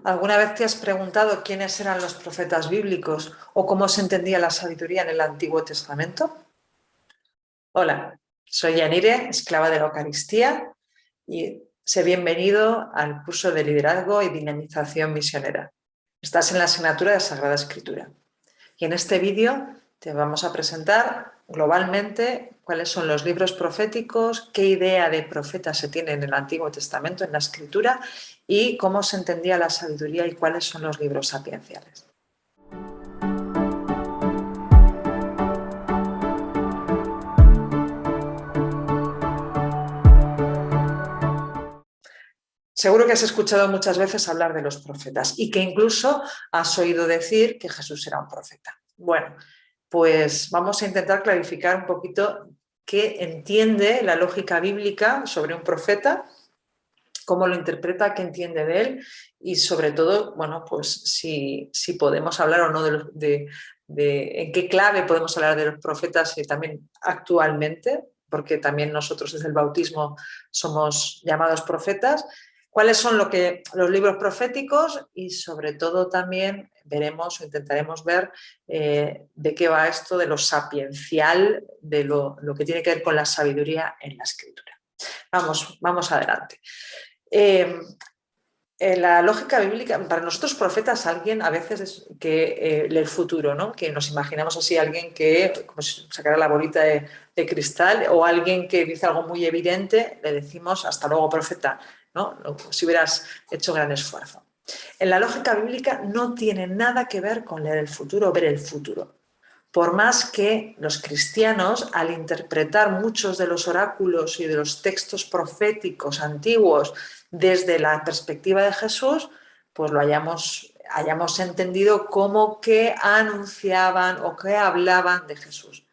¿Alguna vez te has preguntado quiénes eran los profetas bíblicos o cómo se entendía la sabiduría en el Antiguo Testamento? Hola, soy Yanire, esclava de la Eucaristía, y sé bienvenido al curso de Liderazgo y Dinamización Misionera. Estás en la asignatura de Sagrada Escritura. Y en este vídeo te vamos a presentar globalmente cuáles son los libros proféticos, qué idea de profeta se tiene en el Antiguo Testamento, en la Escritura, y cómo se entendía la sabiduría y cuáles son los libros sapienciales. Seguro que has escuchado muchas veces hablar de los profetas y que incluso has oído decir que Jesús era un profeta. Bueno, pues vamos a intentar clarificar un poquito qué entiende la lógica bíblica sobre un profeta, cómo lo interpreta, qué entiende de él y sobre todo, bueno, pues si podemos hablar o no de en qué clave podemos hablar de los profetas y también actualmente, porque también nosotros desde el bautismo somos llamados profetas, cuáles son los libros proféticos y sobre todo también veremos o intentaremos ver de qué va esto de lo sapiencial, de lo que tiene que ver con la sabiduría en la escritura. Vamos adelante. La lógica bíblica, para nosotros profetas, alguien a veces que lee el futuro, ¿no? Que nos imaginamos así, alguien que como si sacara la bolita de cristal, o alguien que dice algo muy evidente, le decimos hasta luego profeta, ¿no? Si hubieras hecho gran esfuerzo. En la lógica bíblica no tiene nada que ver con leer el futuro o ver el futuro. Por más que los cristianos, al interpretar muchos de los oráculos y de los textos proféticos antiguos desde la perspectiva de Jesús, pues lo hayamos entendido como que anunciaban o que hablaban de Jesús.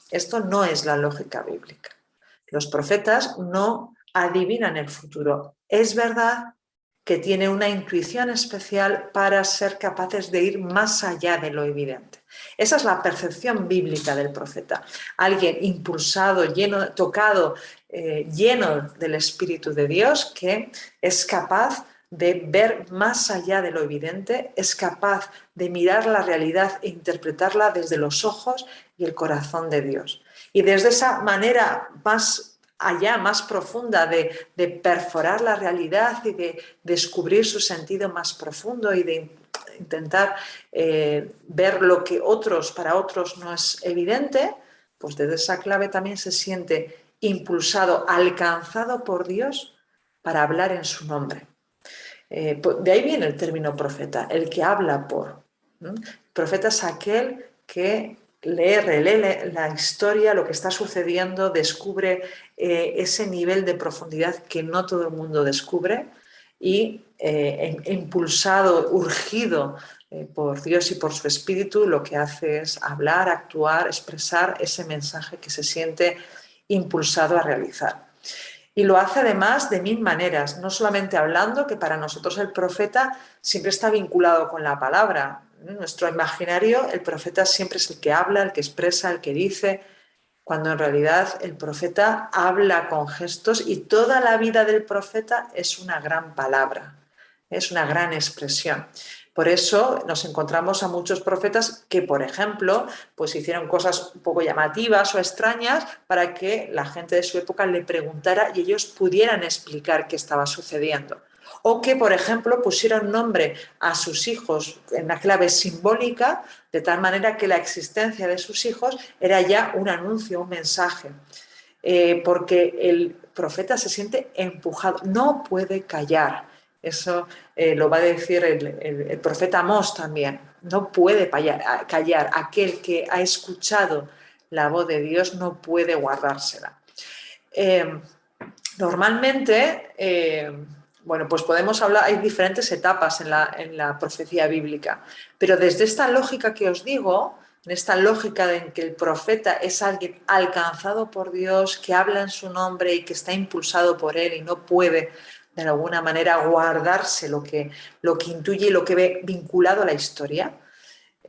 Esto no es la lógica bíblica. Los profetas no adivinan el futuro. Es verdad que tiene una intuición especial para ser capaces de ir más allá de lo evidente. Esa es la percepción bíblica del profeta. Alguien impulsado, tocado, lleno del Espíritu de Dios, que es capaz de ver más allá de lo evidente, es capaz de mirar la realidad e interpretarla desde los ojos y el corazón de Dios. Y desde esa manera más allá, más profunda de perforar la realidad y de descubrir su sentido más profundo y de intentar ver lo que para otros no es evidente, pues desde esa clave también se siente impulsado, alcanzado por Dios para hablar en su nombre. De ahí viene el término profeta, el que habla por. Profeta es aquel que relee la historia, lo que está sucediendo, descubre ese nivel de profundidad que no todo el mundo descubre y impulsado, urgido por Dios y por su Espíritu, lo que hace es hablar, actuar, expresar ese mensaje que se siente impulsado a realizar. Y lo hace además de mil maneras, no solamente hablando, que para nosotros el profeta siempre está vinculado con la palabra. En nuestro imaginario el profeta siempre es el que habla, el que expresa, el que dice, cuando en realidad el profeta habla con gestos y toda la vida del profeta es una gran palabra, es una gran expresión. Por eso nos encontramos a muchos profetas que, por ejemplo, pues hicieron cosas un poco llamativas o extrañas para que la gente de su época le preguntara y ellos pudieran explicar qué estaba sucediendo. O que, por ejemplo, pusieron nombre a sus hijos en la clave simbólica, de tal manera que la existencia de sus hijos era ya un anuncio, un mensaje. Porque el profeta se siente empujado, no puede callar. Eso lo va a decir el profeta Amós también. No puede callar. Aquel que ha escuchado la voz de Dios no puede guardársela. Normalmente, bueno, pues podemos hablar, hay diferentes etapas en la profecía bíblica, pero desde esta lógica que os digo, en esta lógica de en que el profeta es alguien alcanzado por Dios, que habla en su nombre y que está impulsado por él y no puede de alguna manera guardarse lo que intuye y lo que ve vinculado a la historia,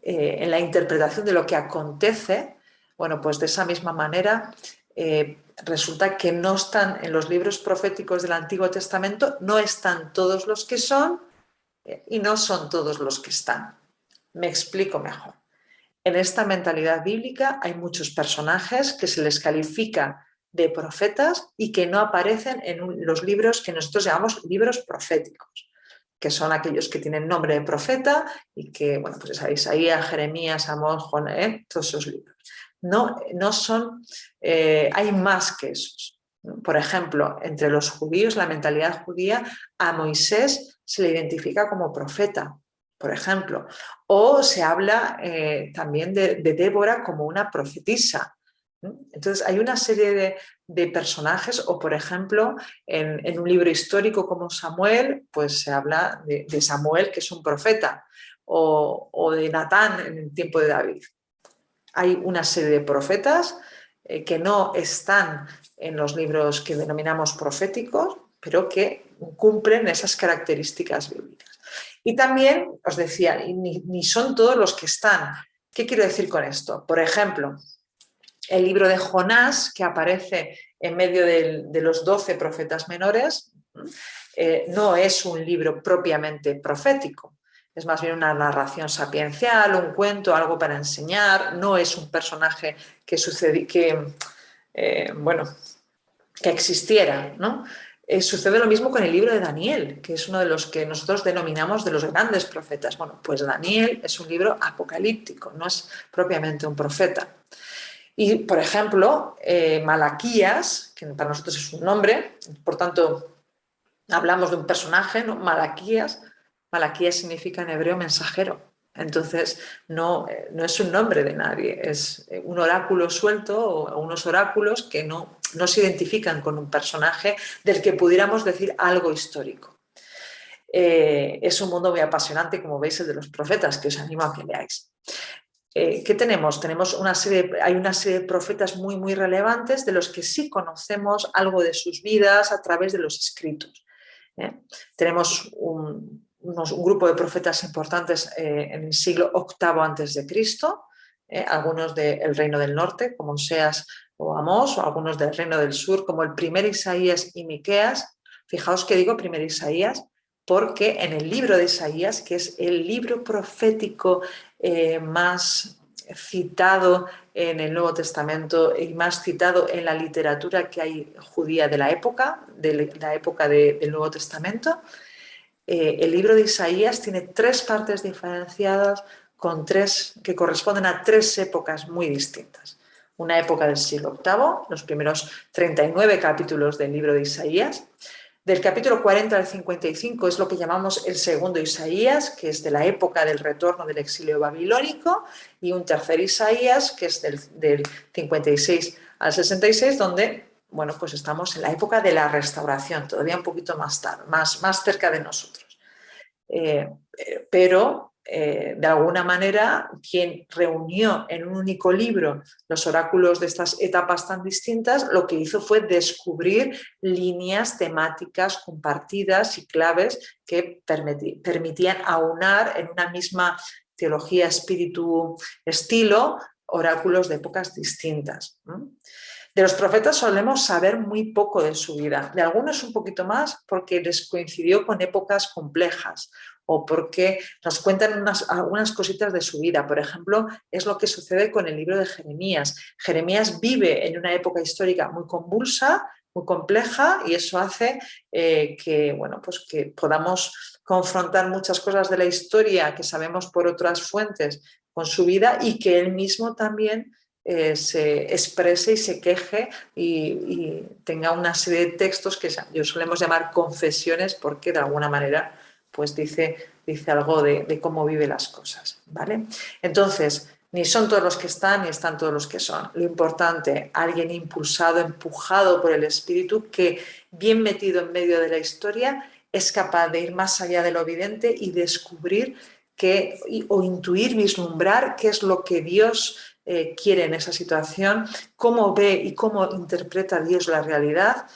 en la interpretación de lo que acontece, bueno, pues de esa misma manera resulta que no están en los libros proféticos del Antiguo Testamento, no están todos los que son y no son todos los que están. Me explico mejor. En esta mentalidad bíblica hay muchos personajes que se les califica de profetas y que no aparecen en los libros que nosotros llamamos libros proféticos, que son aquellos que tienen nombre de profeta y que, bueno, pues Isaías, Jeremías, Amós, Jonás, todos esos libros. No son, hay más que esos. Por ejemplo, entre los judíos, la mentalidad judía, a Moisés se le identifica como profeta, por ejemplo, o se habla también de Débora como una profetisa. Entonces hay una serie de personajes, o por ejemplo, en un libro histórico como Samuel, pues se habla de Samuel, que es un profeta, o de Natán en el tiempo de David. Hay una serie de profetas que no están en los libros que denominamos proféticos, pero que cumplen esas características bíblicas. Y también, os decía, ni son todos los que están. ¿Qué quiero decir con esto? Por ejemplo, el libro de Jonás, que aparece en medio de los 12 profetas menores, no es un libro propiamente profético. Es más bien una narración sapiencial, un cuento, algo para enseñar. No es un personaje que existiera, ¿no? Sucede lo mismo con el libro de Daniel, que es uno de los que nosotros denominamos de los grandes profetas. Bueno, pues Daniel es un libro apocalíptico, no es propiamente un profeta. Y, por ejemplo, Malaquías, que para nosotros es un nombre, por tanto, hablamos de un personaje, ¿no? Malaquías significa en hebreo mensajero. Entonces, no es un nombre de nadie, es un oráculo suelto o unos oráculos que no se identifican con un personaje del que pudiéramos decir algo histórico. Es un mundo muy apasionante, como veis, el de los profetas, que os animo a que leáis. ¿Qué tenemos? Hay una serie de profetas muy, muy relevantes de los que sí conocemos algo de sus vidas a través de los escritos. Tenemos un grupo de profetas importantes en el siglo VIII a.C., algunos del Reino del Norte, como Oseas o Amós, o algunos del Reino del Sur, como el primer Isaías y Miqueas. Fijaos que digo primer Isaías, porque en el libro de Isaías, que es el libro profético más citado en el Nuevo Testamento y más citado en la literatura que hay judía de la época del Nuevo Testamento, el libro de Isaías tiene 3 partes diferenciadas que corresponden a 3 épocas muy distintas. Una época del siglo VIII, los primeros 39 capítulos del libro de Isaías. Del capítulo 40 al 55 es lo que llamamos el segundo Isaías, que es de la época del retorno del exilio babilónico, y un tercer Isaías, que es del 56 al 66, donde, bueno, pues estamos en la época de la restauración, todavía un poquito más tarde, más cerca de nosotros. Pero de alguna manera, quien reunió en un único libro los oráculos de estas etapas tan distintas, lo que hizo fue descubrir líneas temáticas compartidas y claves que permitían aunar en una misma teología, espíritu, estilo, oráculos de épocas distintas. De los profetas solemos saber muy poco de su vida, de algunos un poquito más porque les coincidió con épocas complejas o porque nos cuentan algunas cositas de su vida. Por ejemplo, es lo que sucede con el libro de Jeremías. Jeremías vive en una época histórica muy convulsa, muy compleja, y eso hace que podamos confrontar muchas cosas de la historia que sabemos por otras fuentes con su vida, y que él mismo también se exprese y se queje y tenga una serie de textos que yo solemos llamar confesiones, porque de alguna manera pues dice algo de cómo vive las cosas, ¿vale? Entonces, ni son todos los que están, ni están todos los que son. Lo importante, alguien impulsado, empujado por el espíritu, que bien metido en medio de la historia es capaz de ir más allá de lo evidente y descubrir o intuir, vislumbrar qué es lo que Dios quiere en esa situación, cómo ve y cómo interpreta Dios la realidad,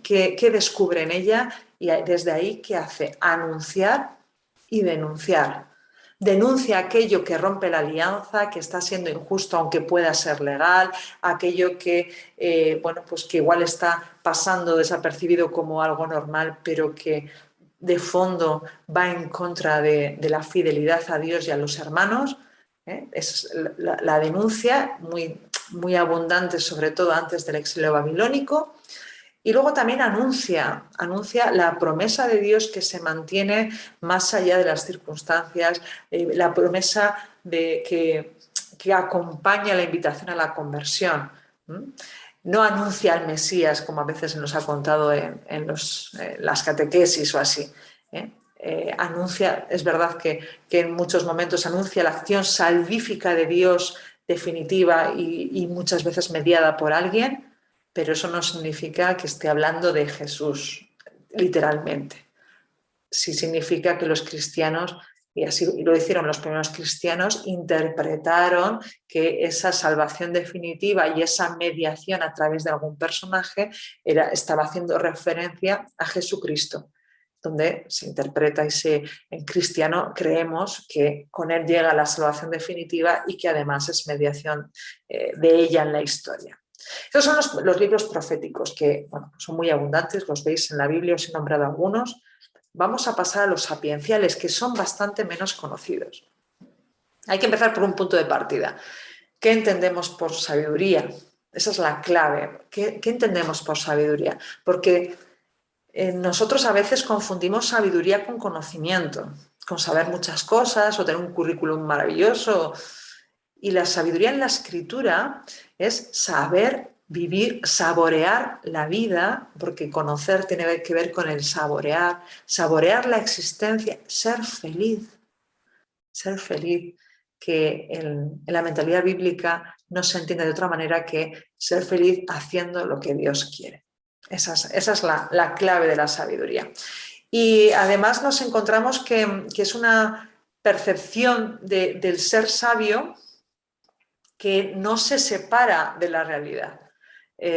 qué descubre en ella, y desde ahí ¿qué hace? Anunciar y denunciar. Denuncia aquello que rompe la alianza, que está siendo injusto aunque pueda ser legal, aquello que igual está pasando desapercibido como algo normal, pero que de fondo va en contra de la fidelidad a Dios y a los hermanos. Es la denuncia muy, muy abundante, sobre todo antes del exilio babilónico. Y luego también anuncia la promesa de Dios que se mantiene más allá de las circunstancias, la promesa que acompaña la invitación a la conversión. No anuncia al Mesías, como a veces se nos ha contado en las catequesis o así. Anuncia, es verdad que en muchos momentos anuncia la acción salvífica de Dios definitiva y muchas veces mediada por alguien, pero eso no significa que esté hablando de Jesús, literalmente. Sí significa que los cristianos, y así lo hicieron los primeros cristianos, interpretaron que esa salvación definitiva y esa mediación a través de algún personaje estaba haciendo referencia a Jesucristo, donde se interpreta en cristiano creemos que con él llega la salvación definitiva y que además es mediación de ella en la historia. Estos son los libros proféticos que son muy abundantes, los veis en la Biblia, os he nombrado algunos. Vamos a pasar a los sapienciales, que son bastante menos conocidos. Hay que empezar por un punto de partida. ¿Qué entendemos por sabiduría? Esa es la clave. ¿Qué entendemos por sabiduría? Porque nosotros a veces confundimos sabiduría con conocimiento, con saber muchas cosas o tener un currículum maravilloso. Y la sabiduría en la escritura es saber vivir, saborear la vida, porque conocer tiene que ver con el saborear la existencia, ser feliz, que en la mentalidad bíblica no se entiende de otra manera que ser feliz haciendo lo que Dios quiere. Esa es la clave de la sabiduría. Y además nos encontramos que es una percepción del ser sabio que no se separa de la realidad,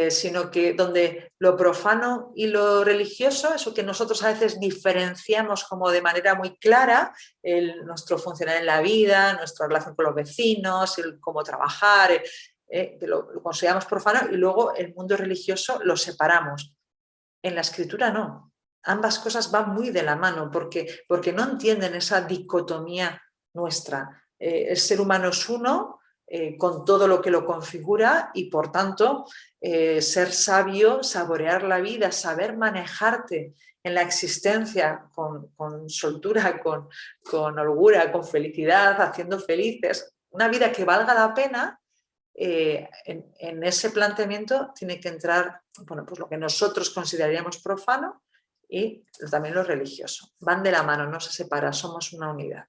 sino que donde lo profano y lo religioso, eso que nosotros a veces diferenciamos como de manera muy clara, nuestro funcionar en la vida, nuestra relación con los vecinos, el cómo trabajar, que lo consideramos profano, y luego el mundo religioso lo separamos. En la escritura no. Ambas cosas van muy de la mano porque no entienden esa dicotomía nuestra. El ser humano es uno, con todo lo que lo configura y por tanto ser sabio, saborear la vida, saber manejarte en la existencia con soltura, con holgura, con felicidad, haciendo felices, una vida que valga la pena. En ese planteamiento tiene que entrar pues lo que nosotros consideraríamos profano y también lo religioso. Van de la mano, no se separan, somos una unidad.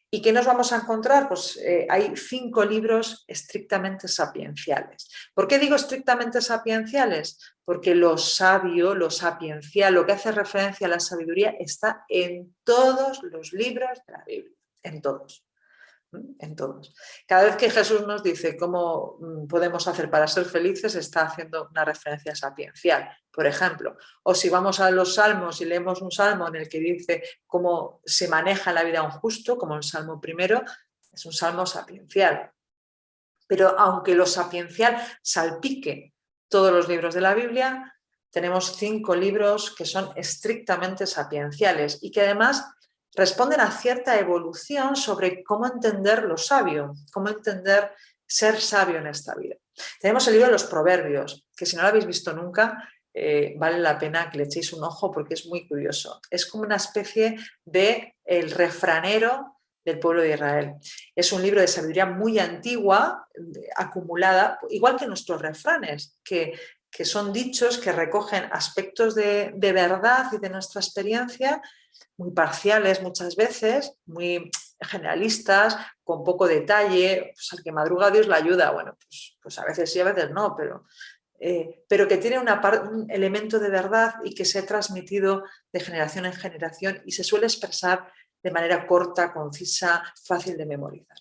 ¿Y qué nos vamos a encontrar? Pues hay 5 libros estrictamente sapienciales. ¿Por qué digo estrictamente sapienciales? Porque lo sabio, lo sapiencial, lo que hace referencia a la sabiduría está en todos los libros de la Biblia, en todos. En todos. Cada vez que Jesús nos dice cómo podemos hacer para ser felices, está haciendo una referencia sapiencial, por ejemplo. O si vamos a los salmos y leemos un salmo en el que dice cómo se maneja la vida un justo, como el Salmo primero, es un salmo sapiencial. Pero aunque lo sapiencial salpique todos los libros de la Biblia, tenemos 5 libros que son estrictamente sapienciales y que además responden a cierta evolución sobre cómo entender lo sabio, cómo entender ser sabio en esta vida. Tenemos el libro de los Proverbios, que si no lo habéis visto nunca, vale la pena que le echéis un ojo porque es muy curioso. Es como una especie de el refranero del pueblo de Israel. Es un libro de sabiduría muy antigua, acumulada, igual que nuestros refranes, que son dichos que recogen aspectos de verdad y de nuestra experiencia, muy parciales muchas veces, muy generalistas, con poco detalle. Pues al que madruga Dios la ayuda. Bueno, pues a veces sí, a veces no, pero que tiene un elemento de verdad y que se ha transmitido de generación en generación y se suele expresar de manera corta, concisa, fácil de memorizar.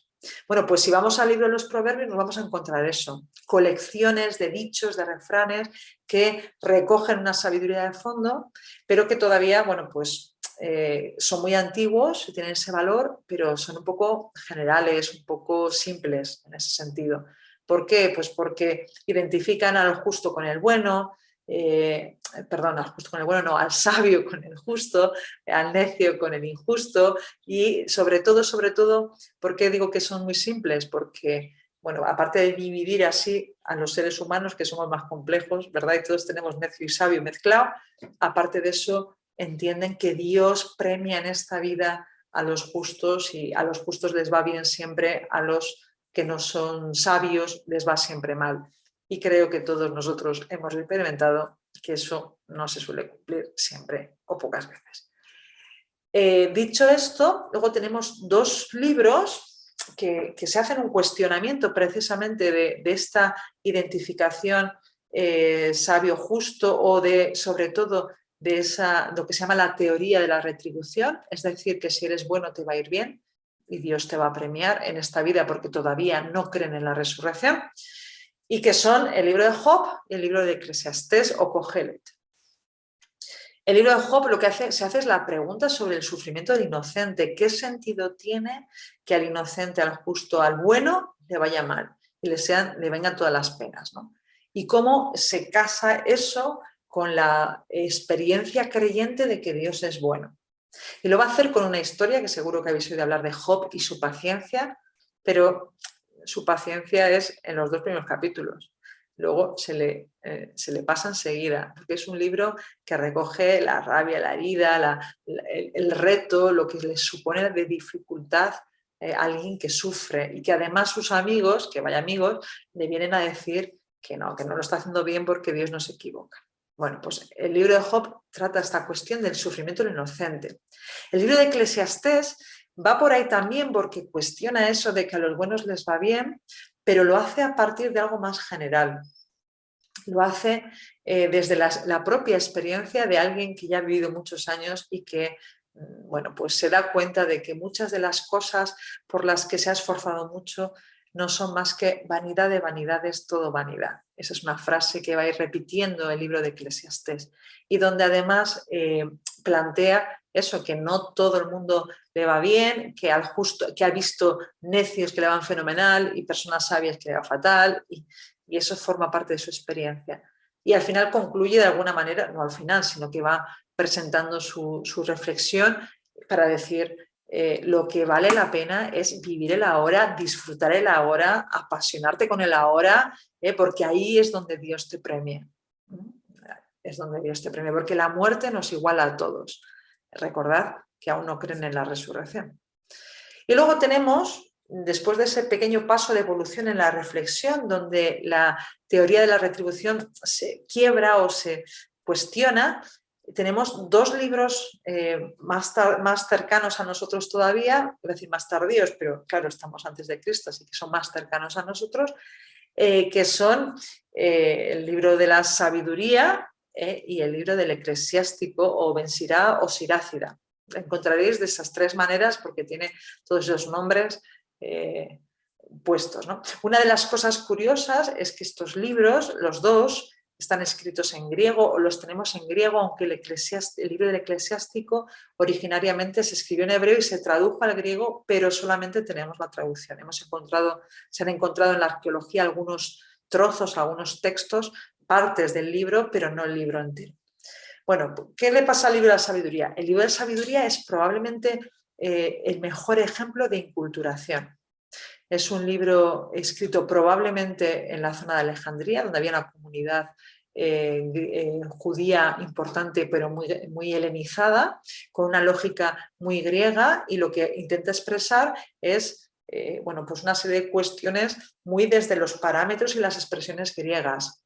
Bueno, pues si vamos al libro de los Proverbios nos vamos a encontrar eso, colecciones de dichos, de refranes que recogen una sabiduría de fondo, pero que todavía, bueno, pues son muy antiguos y tienen ese valor, pero son un poco generales, un poco simples en ese sentido. ¿Por qué? Pues porque identifican al justo con el bueno, perdón, al justo con el bueno, no, al sabio con el justo, al necio con el injusto y sobre todo, ¿por qué digo que son muy simples? Porque, bueno, aparte de dividir así a los seres humanos, que somos más complejos, ¿verdad? Y todos tenemos necio y sabio mezclado, aparte de eso, entienden que Dios premia en esta vida a los justos y a los justos les va bien siempre, a los que no son sabios les va siempre mal. Y creo que todos nosotros hemos experimentado que eso no se suele cumplir siempre o pocas veces. Dicho esto, luego tenemos dos libros que se hacen un cuestionamiento precisamente de esta identificación sabio justo o sobre todo de lo que se llama la teoría de la retribución, es decir, que si eres bueno te va a ir bien y Dios te va a premiar en esta vida porque todavía no creen en la resurrección, y que son el libro de Job y el libro de Eclesiastés o Cogelet. El libro de Job lo que se hace es la pregunta sobre el sufrimiento del inocente. ¿Qué sentido tiene que al inocente, al justo, al bueno le vaya mal y le vengan todas las penas, ¿no? Y cómo se casa eso con la experiencia creyente de que Dios es bueno. Y lo va a hacer con una historia que seguro que habéis oído hablar de Job y su paciencia, pero su paciencia es en los 2 primeros capítulos. Luego se le pasa enseguida, porque es un libro que recoge la rabia, la herida, el reto, lo que le supone de dificultad a alguien que sufre y que además sus amigos, que vaya amigos, le vienen a decir que no lo está haciendo bien porque Dios no se equivoca. Bueno, pues el libro de Job trata esta cuestión del sufrimiento del inocente. El libro de Eclesiastés va por ahí también porque cuestiona eso de que a los buenos les va bien, pero lo hace a partir de algo más general. Lo hace desde la propia experiencia de alguien que ya ha vivido muchos años y que, bueno, pues se da cuenta de que muchas de las cosas por las que se ha esforzado mucho no son más que vanidad de vanidades, todo vanidad. Esa es una frase que va a ir repitiendo el libro de Eclesiastés y donde además plantea eso, que no todo el mundo le va bien, que ha visto necios que le van fenomenal y personas sabias que le va fatal y eso forma parte de su experiencia. Y al final concluye de alguna manera, no al final, sino que va presentando su reflexión para decir lo que vale la pena es vivir el ahora, disfrutar el ahora, apasionarte con el ahora, porque ahí es donde Dios te premia. Es donde Dios te premia, porque la muerte nos iguala a todos. Recordad que aún no creen en la resurrección. Y luego tenemos, después de ese pequeño paso de evolución en la reflexión, donde la teoría de la retribución se quiebra o se cuestiona, tenemos dos libros más cercanos a nosotros todavía, es decir, más tardíos, pero claro, estamos antes de Cristo, así que son más cercanos a nosotros, que son el libro de la sabiduría y el libro del eclesiástico o Ben Sirá o Sirácida. La encontraréis de esas 3 maneras porque tiene todos esos nombres puestos, ¿no? Una de las cosas curiosas es que estos libros, los dos, están escritos en griego o los tenemos en griego, aunque el libro del eclesiástico originariamente se escribió en hebreo y se tradujo al griego, pero solamente tenemos la traducción. Se han encontrado en la arqueología algunos trozos, algunos textos, partes del libro, pero no el libro entero. Bueno, ¿qué le pasa al libro de la sabiduría? El libro de la sabiduría es probablemente el mejor ejemplo de inculturación. Es un libro escrito probablemente en la zona de Alejandría, donde había una comunidad judía importante, pero muy helenizada, con una lógica muy griega, y lo que intenta expresar es bueno, pues una serie de cuestiones muy desde los parámetros y las expresiones griegas,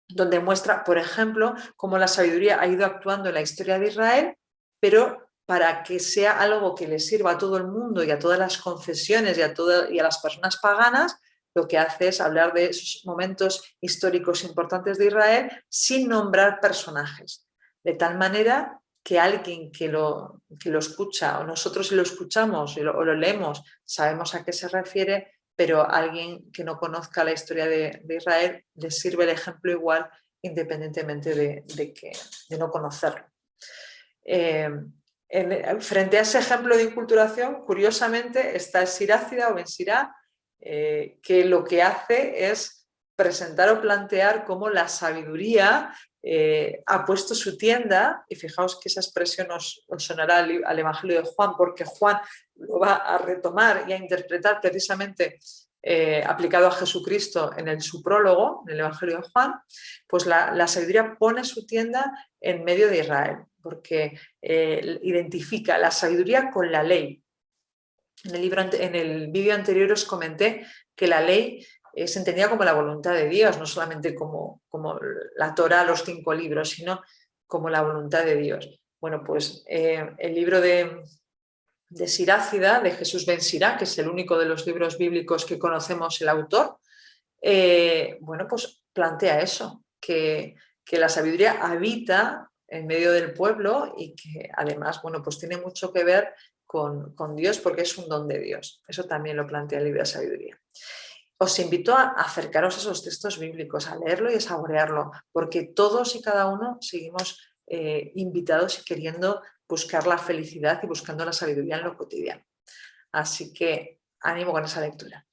donde muestra, por ejemplo, cómo la sabiduría ha ido actuando en la historia de Israel, pero para que sea algo que le sirva a todo el mundo y a todas las confesiones y a las personas paganas, lo que hace es hablar de esos momentos históricos importantes de Israel sin nombrar personajes. De tal manera que alguien que lo escucha, o nosotros si lo escuchamos o lo leemos, sabemos a qué se refiere, pero a alguien que no conozca la historia de Israel le sirve el ejemplo igual, independientemente de no conocerlo. Frente a ese ejemplo de inculturación, curiosamente, está el Sirácida o Ben Sirá, que lo que hace es presentar o plantear cómo la sabiduría ha puesto su tienda, y fijaos que esa expresión os sonará al Evangelio de Juan, porque Juan lo va a retomar y a interpretar precisamente aplicado a Jesucristo en su prólogo, en el Evangelio de Juan, pues la sabiduría pone su tienda en medio de Israel, porque identifica la sabiduría con la ley. En el vídeo anterior os comenté que la ley se entendía como la voluntad de Dios, no solamente como la Torá, los 5 libros, sino como la voluntad de Dios. Bueno, pues el libro de Sirácida, de Jesús ben Sirá, que es el único de los libros bíblicos que conocemos el autor, bueno, pues plantea eso, que la sabiduría habita en medio del pueblo y que además, bueno, pues tiene mucho que ver con Dios porque es un don de Dios. Eso también lo plantea el libro de sabiduría. Os invito a acercaros a esos textos bíblicos, a leerlo y a saborearlo, porque todos y cada uno seguimos invitados y queriendo buscar la felicidad y buscando la sabiduría en lo cotidiano. Así que ánimo con esa lectura.